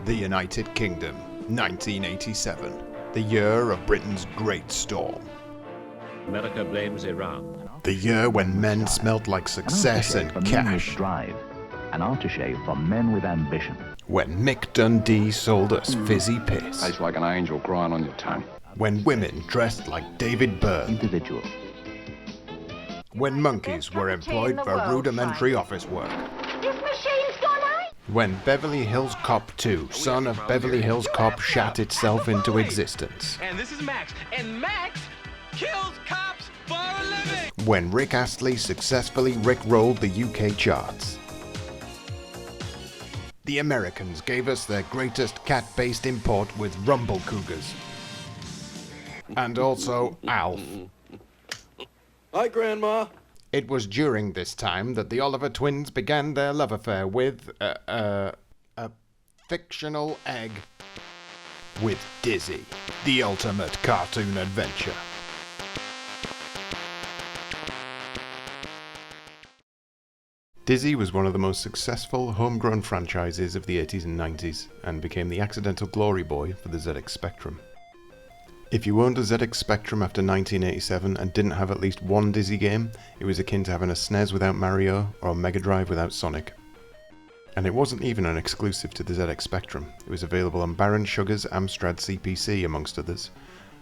The United Kingdom, 1987. The year of Britain's Great Storm. America blames Iran. The year when men smelt like success and cash. Drive. An aftershave for men with ambition. When Mick Dundee sold us fizzy piss. Tastes like an angel crying on your tongue. When women dressed like David Byrne. Individual. When monkeys were employed for rudimentary office work. This machine's gone out. When Beverly Hills Cop 2, son of Beverly Hills Cop, shat itself into existence. And this is Max. And Max kills cops for a living. When Rick Astley successfully rickrolled the UK charts. The Americans gave us their greatest cat-based import with Rumble Cougars. And also Alf. Hi, Grandma. It was during this time that the Oliver twins began their love affair with a fictional egg. With Dizzy, the ultimate cartoon adventure. Dizzy was one of the most successful homegrown franchises of the 80s and 90s, and became the accidental glory boy for the ZX Spectrum. If you owned a ZX Spectrum after 1987 and didn't have at least one Dizzy game, it was akin to having a SNES without Mario or a Mega Drive without Sonic. And it wasn't even an exclusive to the ZX Spectrum. It was available on Baron Sugar's Amstrad CPC amongst others,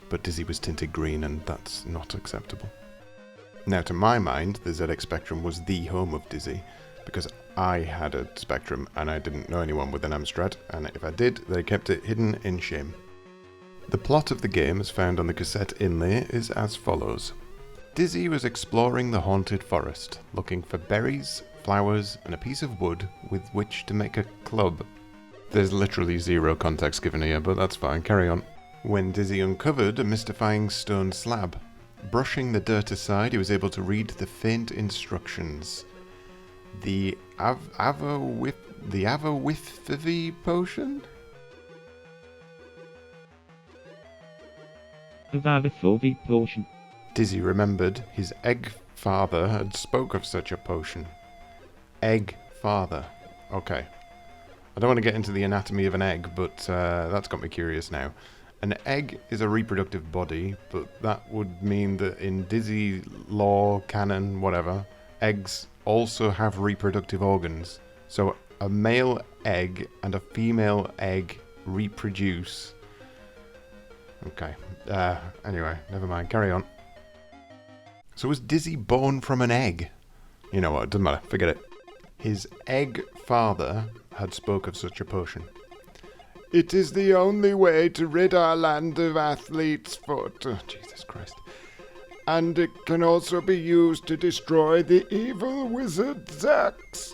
but Dizzy was tinted green and that's not acceptable. Now, to my mind, the ZX Spectrum was the home of Dizzy, because I had a Spectrum and I didn't know anyone with an Amstrad, and if I did, they kept it hidden in shame. The plot of the game, as found on the cassette inlay, is as follows. Dizzy was exploring the haunted forest, looking for berries, flowers, and a piece of wood with which to make a club. There's literally zero context given here, but that's fine, carry on. When Dizzy uncovered a mystifying stone slab, brushing the dirt aside, he was able to read the faint instructions. The Avawithvivi potion? Potion. Dizzy remembered his egg father had spoke of such a potion. Egg father. Okay. I don't want to get into the anatomy of an egg, but that's got me curious now. An egg is a reproductive body, but that would mean that in Dizzy lore, canon, whatever, eggs also have reproductive organs. So a male egg and a female egg reproduce. Okay. Anyway, never mind. Carry on. So was Dizzy born from an egg? You know what, it doesn't matter. Forget it. His egg father had spoke of such a potion. It is the only way to rid our land of athlete's foot. Oh, Jesus Christ. And it can also be used to destroy the evil wizard Zax.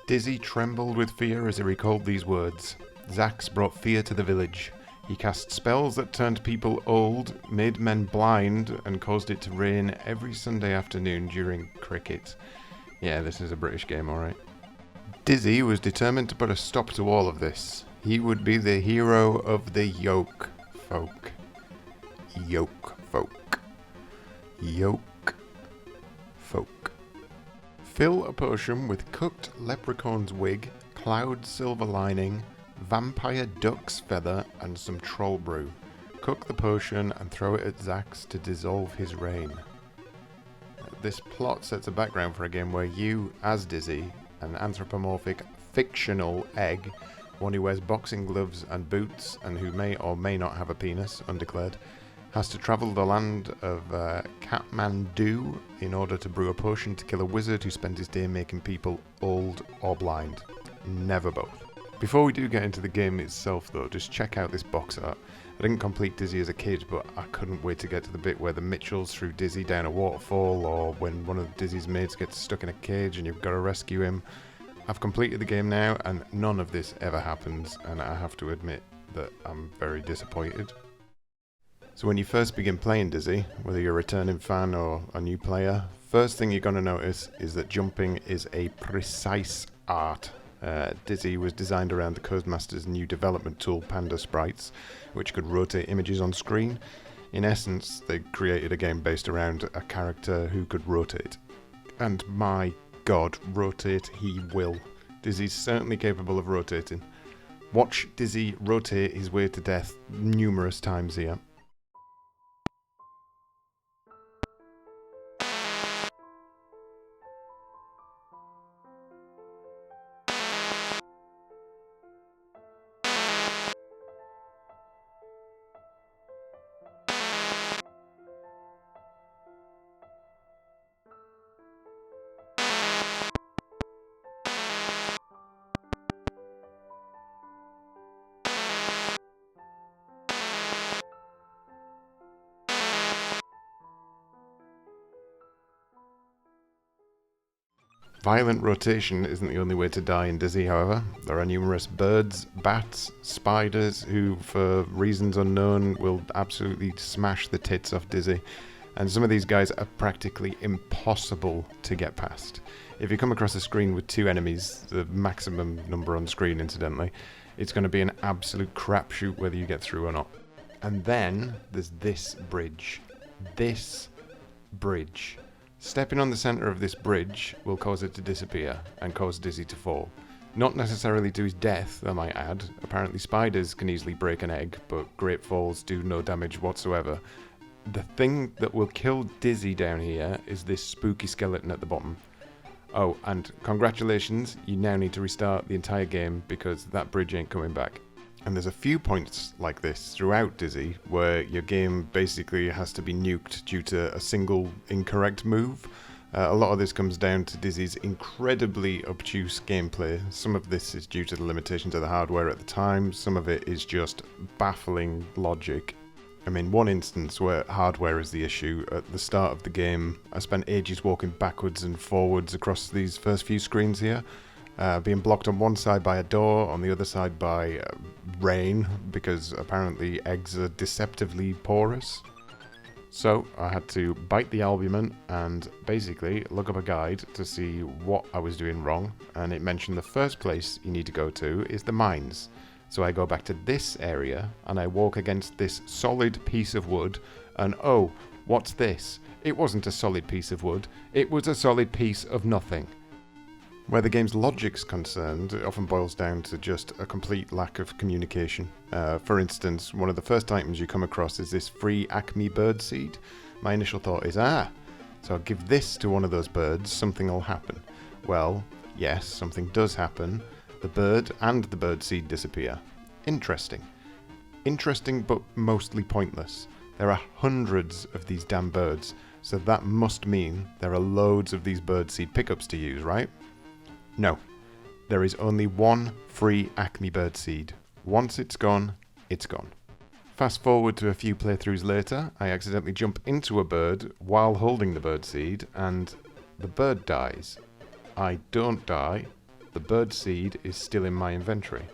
Dizzy trembled with fear as he recalled these words. Zax brought fear to the village. He cast spells that turned people old, made men blind, and caused it to rain every Sunday afternoon during cricket. Yeah, this is a British game, alright. Dizzy was determined to put a stop to all of this. He would be the hero of the Yoke Folk. Yoke Folk. Yoke Folk. Fill a potion with cooked leprechaun's wig, cloud silver lining, vampire duck's feather, and some troll brew. Cook the potion and throw it at Zax to dissolve his reign. This plot sets a background for a game where you, as Dizzy, an anthropomorphic fictional egg, one who wears boxing gloves and boots and who may or may not have a penis, undeclared, has to travel the land of Kathmandu in order to brew a potion to kill a wizard who spent his day making people old or blind. Never both. Before we do get into the game itself though, just check out this box art. I didn't complete Dizzy as a kid, but I couldn't wait to get to the bit where the Mitchells threw Dizzy down a waterfall, or when one of Dizzy's mates gets stuck in a cage and you've got to rescue him. I've completed the game now, and none of this ever happens, and I have to admit that I'm very disappointed. So when you first begin playing Dizzy, whether you're a returning fan or a new player, first thing you're going to notice is that jumping is a precise art. Dizzy was designed around the Codemaster's new development tool, Panda Sprites, which could rotate images on screen. In essence, they created a game based around a character who could rotate. And my god, rotate he will. Dizzy's certainly capable of rotating. Watch Dizzy rotate his way to death numerous times here. Violent rotation isn't the only way to die in Dizzy, however. There are numerous birds, bats, spiders who, for reasons unknown, will absolutely smash the tits off Dizzy. And some of these guys are practically impossible to get past. If you come across a screen with 2 enemies, the maximum number on screen incidentally, it's going to be an absolute crapshoot whether you get through or not. And then there's this bridge. This bridge. Stepping on the centre of this bridge will cause it to disappear and cause Dizzy to fall. Not necessarily to his death, I might add. Apparently spiders can easily break an egg, but great falls do no damage whatsoever. The thing that will kill Dizzy down here is this spooky skeleton at the bottom. Oh, and congratulations, you now need to restart the entire game because that bridge ain't coming back. And there's a few points like this throughout Dizzy where your game basically has to be nuked due to a single incorrect move. A lot of this comes down to Dizzy's incredibly obtuse gameplay. Some of this is due to the limitations of the hardware at the time, some of it is just baffling logic. I mean, one instance where hardware is the issue, at the start of the game, I spent ages walking backwards and forwards across these first few screens here. Being blocked on one side by a door, on the other side by rain, because apparently eggs are deceptively porous. So I had to bite the albumin and basically look up a guide to see what I was doing wrong, and it mentioned the first place you need to go to is the mines. So I go back to this area and I walk against this solid piece of wood, and oh, what's this? It wasn't a solid piece of wood, it was a solid piece of nothing. Where the game's logic's concerned, it often boils down to just a complete lack of communication. For instance, one of the first items you come across is this free Acme bird seed. My initial thought is, so I'll give this to one of those birds, something will happen. Well, yes, something does happen. The bird and the bird seed disappear. Interesting. Interesting, but mostly pointless. There are hundreds of these damn birds, so that must mean there are loads of these bird seed pickups to use, right? No, there is only one free Acme birdseed. Once it's gone, it's gone. Fast forward to a few playthroughs later, I accidentally jump into a bird while holding the birdseed, and the bird dies. I don't die, the birdseed is still in my inventory.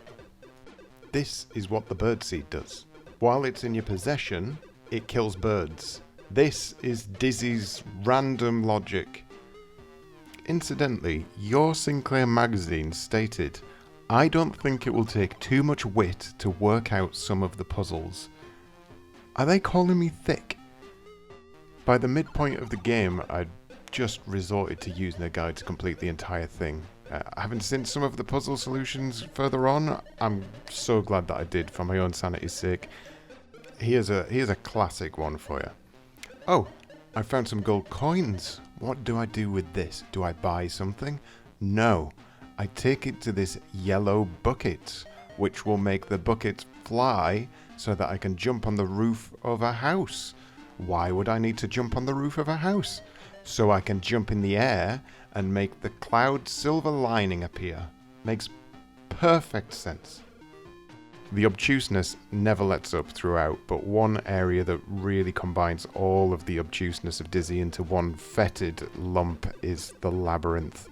This is what the birdseed does. While it's in your possession, it kills birds. This is Dizzy's random logic. Incidentally, your Sinclair magazine stated, "I don't think it will take too much wit to work out some of the puzzles." Are they calling me thick? By the midpoint of the game, I'd just resorted to using a guide to complete the entire thing. Having seen some of the puzzle solutions further on, I'm so glad that I did for my own sanity's sake. Here's a classic one for you. Oh, I found some gold coins. What do I do with this? Do I buy something? No. I take it to this yellow bucket, which will make the bucket fly so that I can jump on the roof of a house. Why would I need to jump on the roof of a house? So I can jump in the air and make the cloud silver lining appear. Makes perfect sense. The obtuseness never lets up throughout, but one area that really combines all of the obtuseness of Dizzy into one fetid lump is the Labyrinth.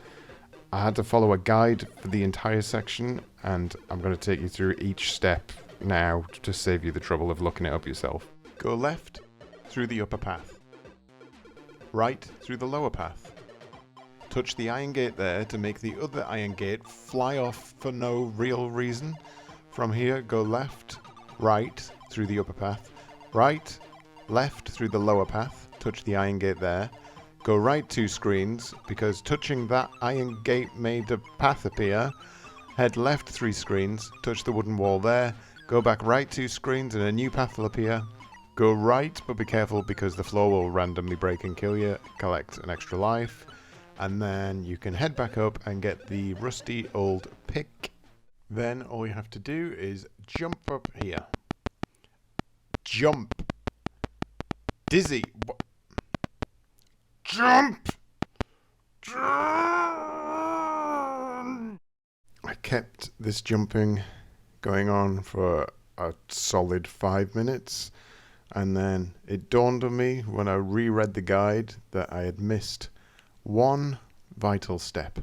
I had to follow a guide for the entire section, and I'm going to take you through each step now to save you the trouble of looking it up yourself. Go left through the upper path. Right through the lower path. Touch the iron gate there to make the other iron gate fly off for no real reason. From here, go left, right through the upper path, right, left through the lower path, touch the iron gate there, go right 2 screens, because touching that iron gate made a path appear, Head left 3 screens, touch the wooden wall there, go back right 2 screens and a new path will appear. Go right, but be careful because the floor will randomly break and kill you, collect an extra life. And then you can head back up and get the rusty old pick. Then all you have to do is jump up here. Jump! Dizzy! Jump! I kept this jumping going on for a solid 5 minutes, and then it dawned on me when I reread the guide that I had missed one vital step.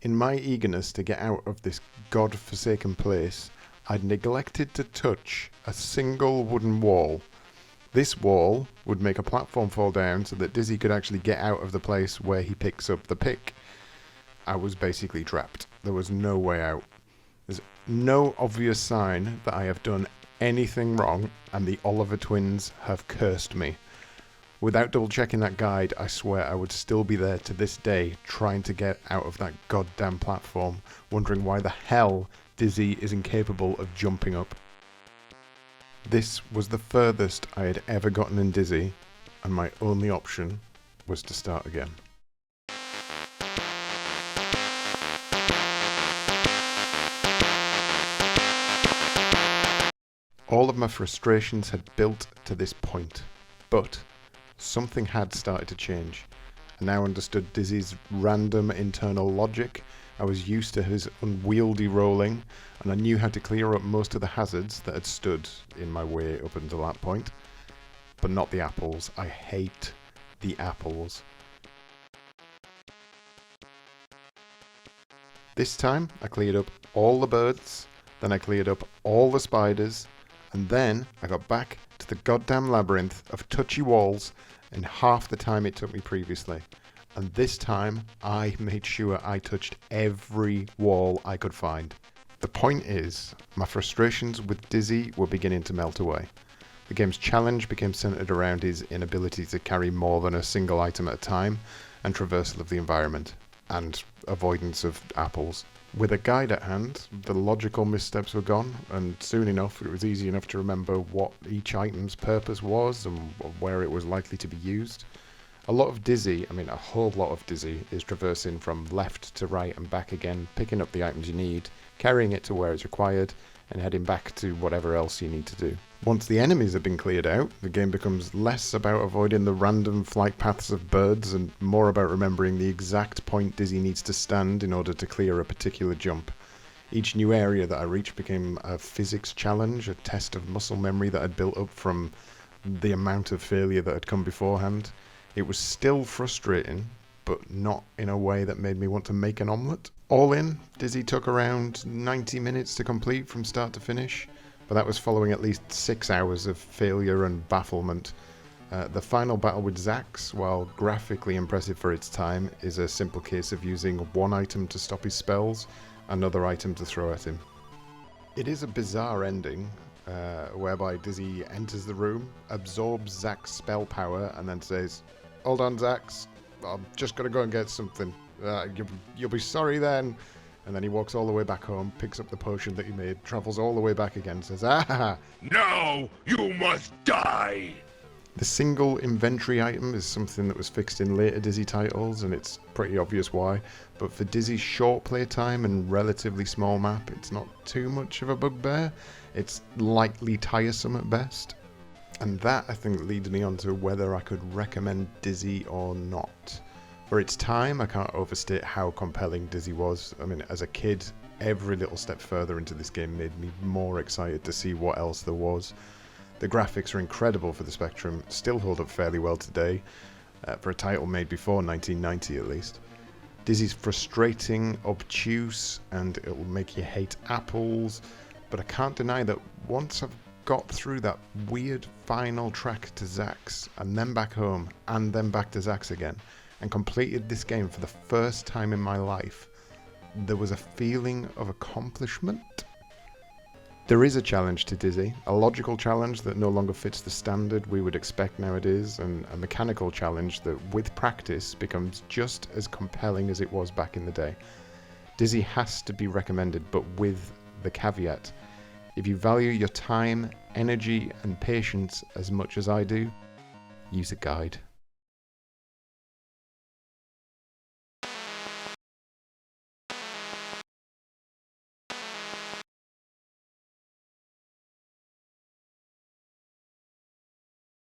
In my eagerness to get out of this god-forsaken place, I'd neglected to touch a single wooden wall. This wall would make a platform fall down so that Dizzy could actually get out of the place where he picks up the pick. I was basically trapped. There was no way out. There's no obvious sign that I have done anything wrong, and the Oliver twins have cursed me. Without double checking that guide, I swear I would still be there to this day trying to get out of that goddamn platform, wondering why the hell Dizzy is incapable of jumping up. This was the furthest I had ever gotten in Dizzy, and my only option was to start again. All of my frustrations had built to this point, but something had started to change. I now understood Dizzy's random internal logic, I was used to his unwieldy rolling, and I knew how to clear up most of the hazards that had stood in my way up until that point. But not the apples. I hate the apples. This time, I cleared up all the birds, then I cleared up all the spiders, and then I got back to the goddamn labyrinth of touchy walls in half the time it took me previously. And this time, I made sure I touched every wall I could find. The point is, my frustrations with Dizzy were beginning to melt away. The game's challenge became centered around his inability to carry more than a single item at a time, and traversal of the environment, and avoidance of apples. With a guide at hand, the logical missteps were gone, and soon enough it was easy enough to remember what each item's purpose was and where it was likely to be used. A lot of Dizzy, a whole lot of Dizzy, is traversing from left to right and back again, picking up the items you need, carrying it to where it's required, and heading back to whatever else you need to do. Once the enemies have been cleared out, the game becomes less about avoiding the random flight paths of birds and more about remembering the exact point Dizzy needs to stand in order to clear a particular jump. Each new area that I reached became a physics challenge, a test of muscle memory that had built up from the amount of failure that had come beforehand. It was still frustrating, but not in a way that made me want to make an omelette. All in, Dizzy took around 90 minutes to complete from start to finish, but that was following at least 6 hours of failure and bafflement. The final battle with Zax, while graphically impressive for its time, is a simple case of using one item to stop his spells, another item to throw at him. It is a bizarre ending, whereby Dizzy enters the room, absorbs Zax's spell power, and then says, "Hold on, Zax, I'm just gonna go and get something. You'll be sorry then." And then he walks all the way back home, picks up the potion that he made, travels all the way back again, says, "Ah! Now you must die!" The single inventory item is something that was fixed in later Dizzy titles, and it's pretty obvious why. But for Dizzy's short playtime and relatively small map, it's not too much of a bugbear. It's lightly tiresome at best. And that, I think, leads me on to whether I could recommend Dizzy or not. For its time, I can't overstate how compelling Dizzy was. As a kid, every little step further into this game made me more excited to see what else there was. The graphics are incredible for the Spectrum, still hold up fairly well today, for a title made before 1990 at least. Dizzy's frustrating, obtuse, and it'll make you hate apples, but I can't deny that once I've got through that weird final track to Zax, and then back home, and then back to Zax again, and completed this game for the first time in my life, there was a feeling of accomplishment. There is a challenge to Dizzy, a logical challenge that no longer fits the standard we would expect nowadays, and a mechanical challenge that with practice becomes just as compelling as it was back in the day. Dizzy has to be recommended, but with the caveat: if you value your time, energy, and patience as much as I do, use a guide.